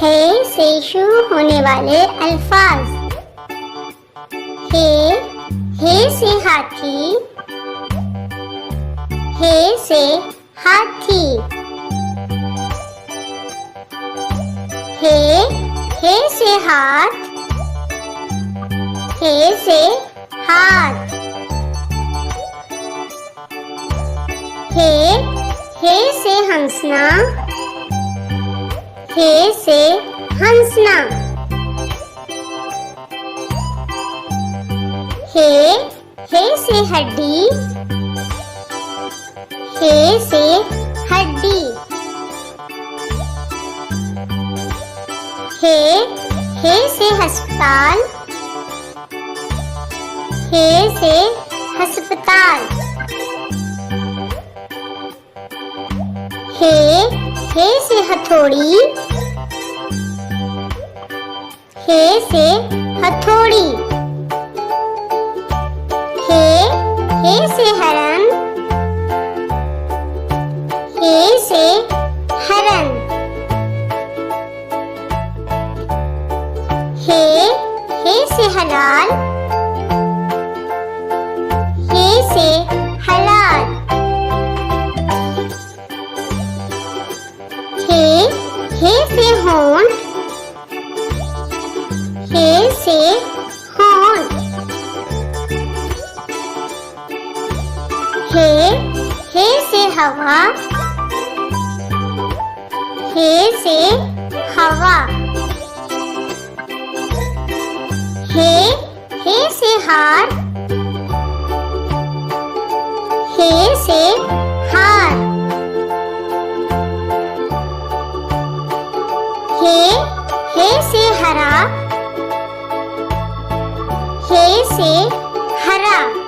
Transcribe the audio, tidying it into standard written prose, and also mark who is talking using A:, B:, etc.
A: है से शुरू होने वाले अल्फाज। हे से हाथी, हे से हाथी। हे से हाथ, हे से हाथ। हे से हंसना, हे से हंसना। हे से हड्डी, हे से हड्डी। हे से अस्पताल, हे से अस्पताल। हे से हथौड़ी, हे से हथौड़ी। हे से हरन, हे से हरन। हे से हलाल, हे से हलाल। हे से होंठ, हे से होंठ। हे से हवा, हे से हवा। हे से हार, हे से हार। हे से हरा, हे से हरा।